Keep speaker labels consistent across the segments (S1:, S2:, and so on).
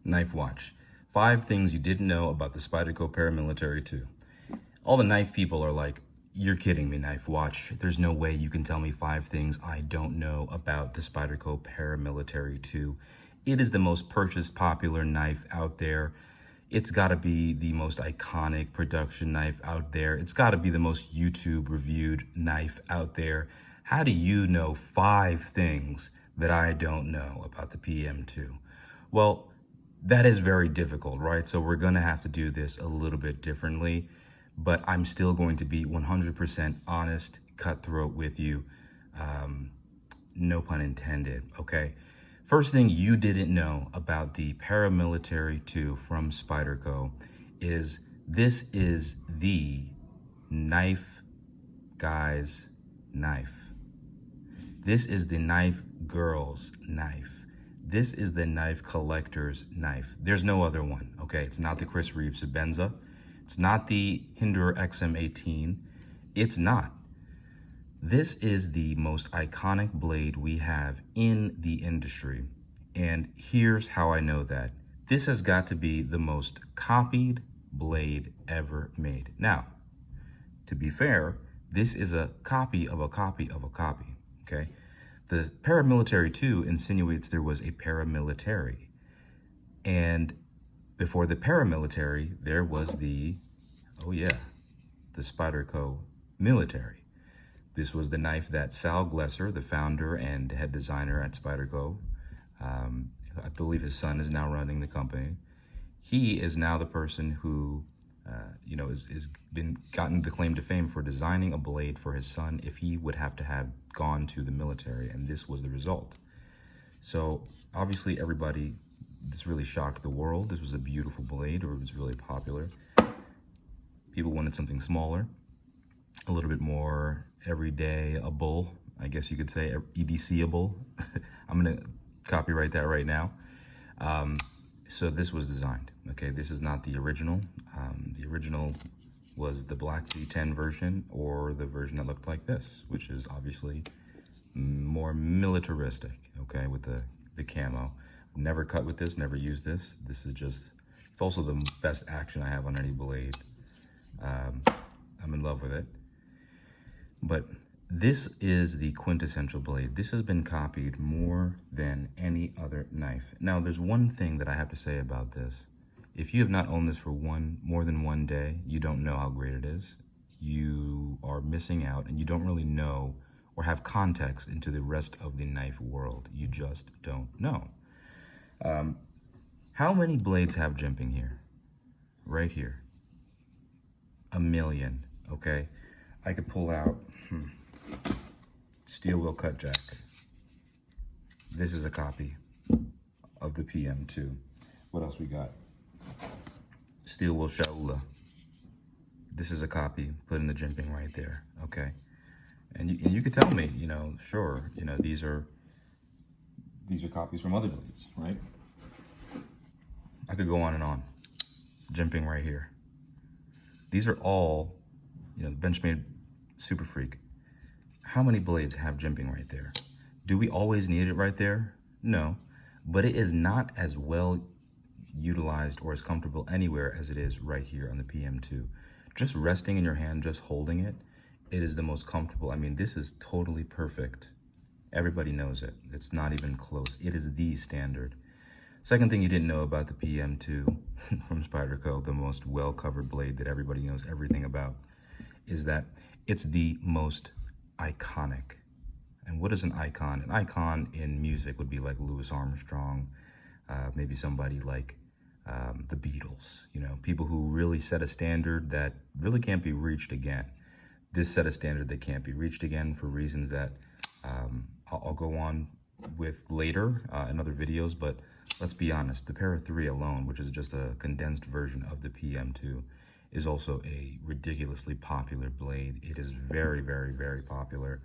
S1: Knife Watch. 5 things you didn't know about the Spyderco Paramilitary 2. All the knife people are like, you're kidding me, Knife Watch. There's no way you can tell me 5 things I don't know about the Spyderco Paramilitary 2. It is the most purchased popular knife out there. It's got to be the most iconic production knife out there. It's got to be the most YouTube reviewed knife out there. How do you know 5 things that I don't know about the PM2? Well, that is very difficult, right? So we're going to have to do this a little bit differently, but I'm still going to be 100% honest, cutthroat with you. No pun intended, okay? First thing you didn't know about the Paramilitary 2 from Spyderco is this is the knife guy's knife. This is the knife girl's knife. This is the knife collector's knife. There's no other one, okay? It's not the Chris Reeve Sebenza. It's not the Hinderer XM18. It's not. This is the most iconic blade we have in the industry. And here's how I know that. This has got to be the most copied blade ever made. Now, to be fair, this is a copy of a copy of a copy, okay? The Paramilitary 2 insinuates there was a paramilitary. And before the paramilitary, there was the, the Spyderco military. This was the knife that Sal Glesser, the founder and head designer at Spyderco, I believe his son is now running the company. He is now the person who, is gotten the claim to fame for designing a blade for his son if he would have to have gone to the military, and this was the result. So obviously everybody, this really shocked the world. This was a beautiful blade, or it was really popular. People wanted something smaller, a little bit more everyday-able, I guess you could say, EDC-able. I'm gonna copyright that right now. So this was designed, okay? This is not the original. The original was the black D10 version, or the version that looked like this, which is obviously more militaristic, okay, with the camo. Never cut with this, never used this. This is just, it's also the best action I have on any blade. I'm in love with it. But this is the quintessential blade. This has been copied more than any other knife. Now, there's one thing that I have to say about this. If you have not owned this for more than one day, you don't know how great it is. You are missing out, and you don't really know or have context into the rest of the knife world. You just don't know. How many blades have jimping here? Right here. 1 million, okay? I could pull out steel wheel cut jack. This is a copy of the PM2. What else we got? Steel wheel Shaula. This is a copy, putting the jimping right there, okay? And you could tell me, sure, these are copies from other blades, right? I could go on and on. Jimping right here. These are all, Benchmade Super Freak. How many blades have jimping right there? Do we always need it right there? No, but it is not as well utilized or as comfortable anywhere as it is right here on the PM2. Just resting in your hand, just holding it, it is the most comfortable. I mean, this is totally perfect. Everybody knows it. It's not even close. It is the standard. Second thing you didn't know about the PM2 from Spyderco, the most well-covered blade that everybody knows everything about, is that it's the most iconic. And what is an icon? An icon in music would be like Louis Armstrong, maybe somebody like the Beatles, people who really set a standard that really can't be reached again. This set a standard that can't be reached again for reasons that I'll go on with later in other videos, but let's be honest, the Para 3 alone, which is just a condensed version of the PM2, is also a ridiculously popular blade. It is very, very, very popular.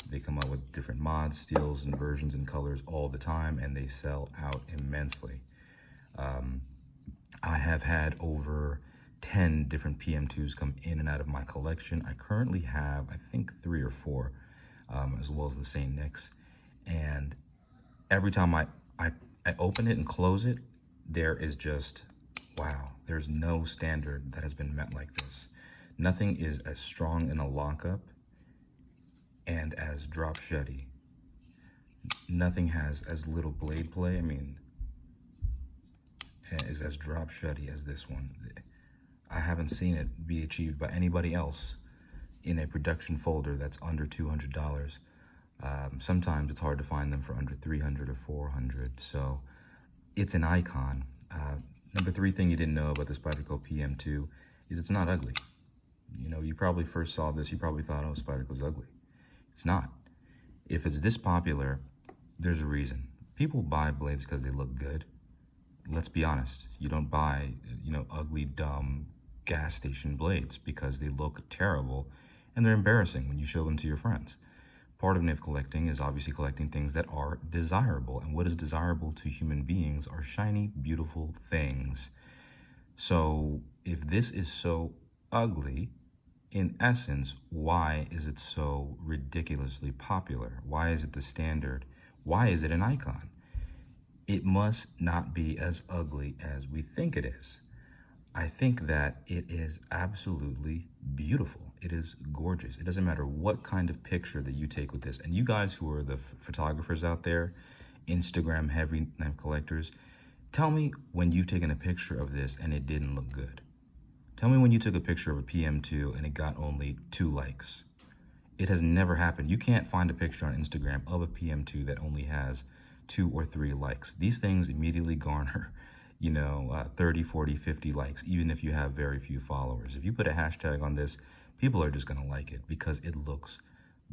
S1: They come out with different mods, steels, and versions and colors all the time, and they sell out immensely. I have had over 10 different PM2s come in and out of my collection. I currently have, I think, 3 or 4, as well as the St. Nick's. And every time I open it and close it, there is just, wow, there's no standard that has been met like this. Nothing is as strong in a lockup and as drop Shotty. Nothing has as little blade play, is as drop Shotty as this one. I haven't seen it be achieved by anybody else in a production folder that's under $200. Sometimes it's hard to find them for under $300 or $400. So it's an icon. Number 3 thing you didn't know about the Spyderco PM2 is it's not ugly. You know, you probably first saw this, you probably thought, oh, Spyderco's ugly. It's not. If it's this popular, there's a reason. People buy blades because they look good. Let's be honest. You don't buy, ugly, dumb gas station blades because they look terrible and they're embarrassing when you show them to your friends. Part of NIF collecting is obviously collecting things that are desirable, and what is desirable to human beings are shiny, beautiful things. So if this is so ugly, in essence, why is it so ridiculously popular? Why is it the standard? Why is it an icon? It must not be as ugly as we think it is. I think that it is absolutely beautiful. It is gorgeous. It doesn't matter what kind of picture that you take with this. And you guys who are the photographers out there, Instagram heavy knife collectors, tell me when you've taken a picture of this and it didn't look good. Tell me when you took a picture of a PM2 and it got only 2 likes. It has never happened. You can't find a picture on Instagram of a PM2 that only has 2 or 3 likes. These things immediately garner 30, 40, 50 likes, even if you have very few followers. If you put a hashtag on this, people are just going to like it because it looks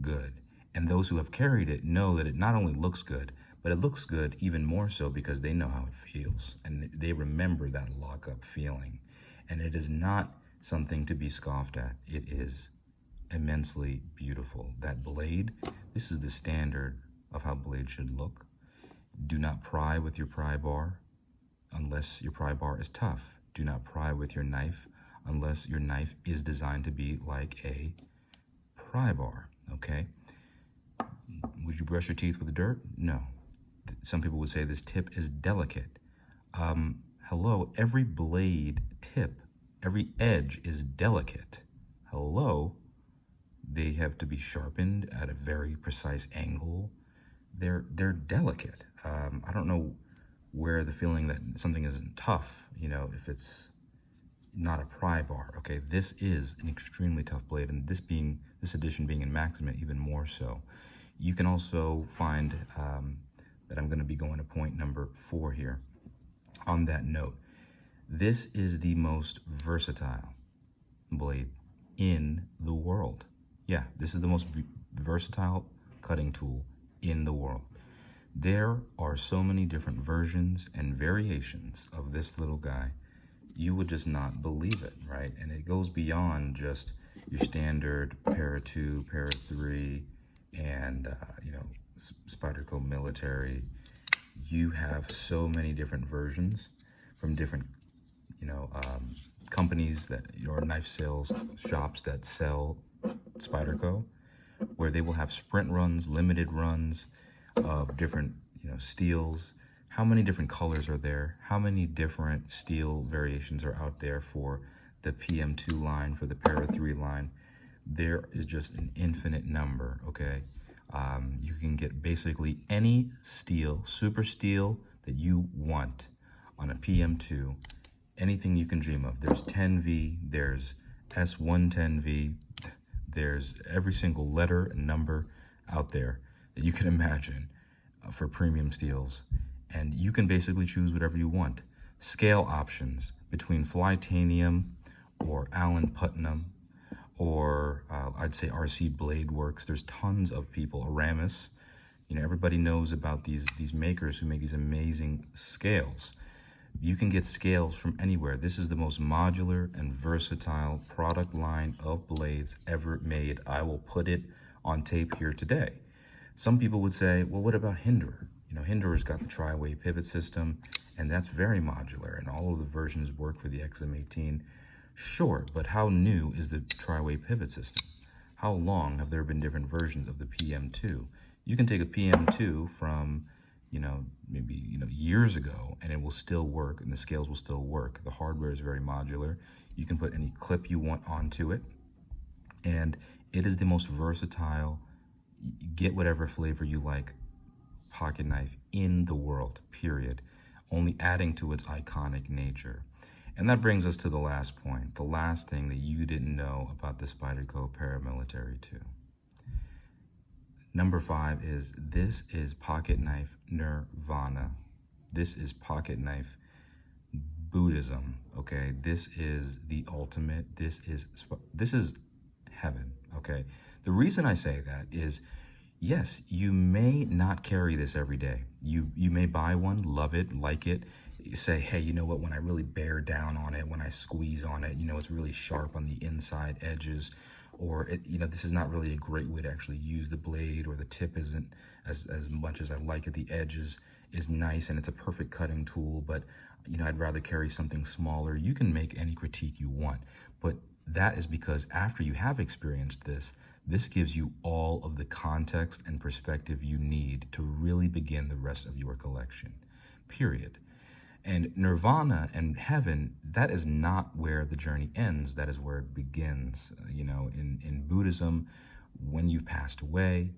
S1: good. And those who have carried it know that it not only looks good, but it looks good even more so because they know how it feels and they remember that lockup feeling. And it is not something to be scoffed at. It is immensely beautiful. That blade, this is the standard of how blades should look. Do not pry with your pry bar unless your pry bar is tough. Do not pry with your knife unless your knife is designed to be like a pry bar, okay? Would you brush your teeth with dirt? No. Some people would say this tip is delicate. Hello, every blade tip, every edge is delicate. Hello, they have to be sharpened at a very precise angle. They're delicate. I don't know where the feeling that something isn't tough, if it's not a pry bar. Okay, this is an extremely tough blade, and this edition being in Maximum, even more so. You can also find that I'm going to be going to point number 4 here. On that note, this is the most versatile blade in the world. Yeah, this is the most versatile cutting tool in the world. There are so many different versions and variations of this little guy. You would just not believe it, right? And it goes beyond just your standard para 2, para 3, and Spyderco military. You have so many different versions from different, companies that or knife sales shops that sell Spyderco, where they will have sprint runs, limited runs of different, steels. How many different colors are there? How many different steel variations are out there for the PM2 line, for the Para 3 line? There is just an infinite number, okay? You can get basically any steel, super steel that you want on a PM2, anything you can dream of. There's 10V, there's S110V, there's every single letter and number out there that you can imagine for premium steels. And you can basically choose whatever you want. Scale options between Flytanium or Allen Putnam or I'd say RC Blade Works. There's tons of people. Aramis, everybody knows about these makers who make these amazing scales. You can get scales from anywhere. This is the most modular and versatile product line of blades ever made. I will put it on tape here today. Some people would say, well, what about Hinderer? Hinderer's got the tri-way pivot system, and that's very modular, and all of the versions work for the XM18. Sure, but how new is the tri-way pivot system? How long have there been different versions of the PM2? You can take a PM2 from, maybe, years ago, and it will still work, and the scales will still work. The hardware is very modular. You can put any clip you want onto it, and it is the most versatile, get whatever flavor you like pocket knife in the world, period, only adding to its iconic nature. And that brings us to the last point, the last thing that you didn't know about the Spyderco Paramilitary 2. Number 5 is, this is pocket knife nirvana. This is pocket knife Buddhism, okay? This is the ultimate. This is heaven, okay? The reason I say that is, yes, you may not carry this every day. You may buy one, love it, like it, say, hey, you know what, when I really bear down on it, when I squeeze on it, it's really sharp on the inside edges, or this is not really a great way to actually use the blade, or the tip isn't as much as I like it. The edges is nice and it's a perfect cutting tool, but I'd rather carry something smaller. You can make any critique you want, but that is because after you have experienced this gives you all of the context and perspective you need to really begin the rest of your collection, period. And nirvana and heaven, that is not where the journey ends. That is where it begins. In Buddhism, when you've passed away,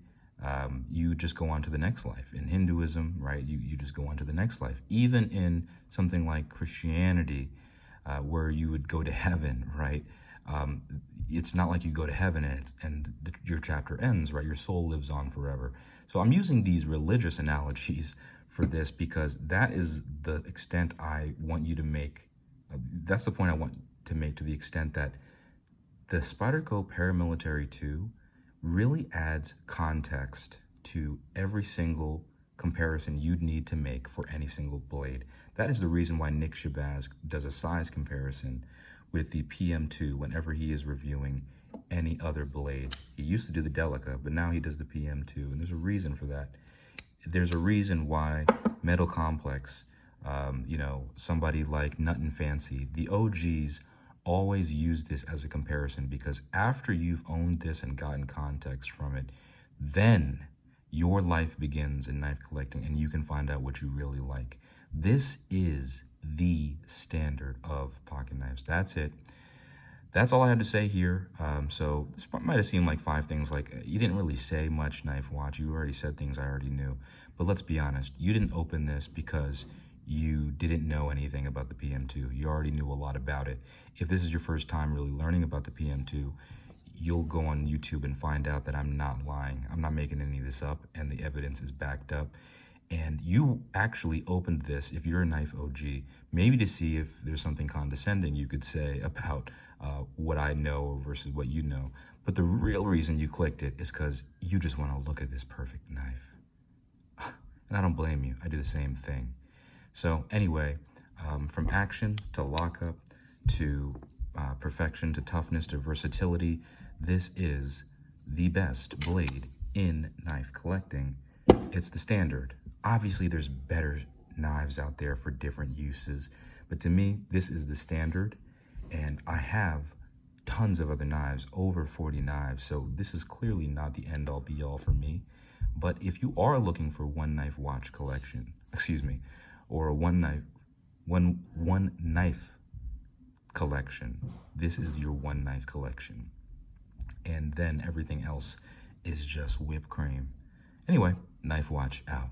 S1: you just go on to the next life. In Hinduism, right, you just go on to the next life. Even in something like Christianity, where you would go to heaven, right? It's not like you go to heaven and your chapter ends, right? Your soul lives on forever. So I'm using these religious analogies for this because that is the extent I want you to make. That's the point I want to make, to the extent that the Spyderco Paramilitary 2 really adds context to every single comparison you'd need to make for any single blade. That is the reason why Nick Shabazz does a size comparison with the PM2 whenever he is reviewing any other blade. He used to do the Delica, but now he does the PM2, and there's a reason for that. There's a reason why Metal Complex, somebody like Nut and Fancy, the OGs always use this as a comparison, because after you've owned this and gotten context from it, then your life begins in knife collecting and you can find out what you really like. This is the standard of pocket knives. That's it. That's all I had to say here. So this might have seemed like 5 things, like you didn't really say much, Knife Watch. You already said things I already knew. But let's be honest, you didn't open this because you didn't know anything about the PM2. You already knew a lot about it. If this is your first time really learning about the PM2, you'll go on YouTube and find out that I'm not lying. I'm not making any of this up, and the evidence is backed up. And you actually opened this, if you're a knife OG, maybe to see if there's something condescending you could say about what I know versus what you know. But the real reason you clicked it is because you just want to look at this perfect knife. And I don't blame you. I do the same thing. So anyway, from action to lockup to perfection to toughness to versatility, this is the best blade in knife collecting. It's the standard. Obviously, there's better knives out there for different uses, but to me, this is the standard, and I have tons of other knives, over 40 knives, so this is clearly not the end-all be-all for me. But if you are looking for one knife watch collection, or a one knife collection, this is your one knife collection, and then everything else is just whipped cream. Anyway, Knife Watch out.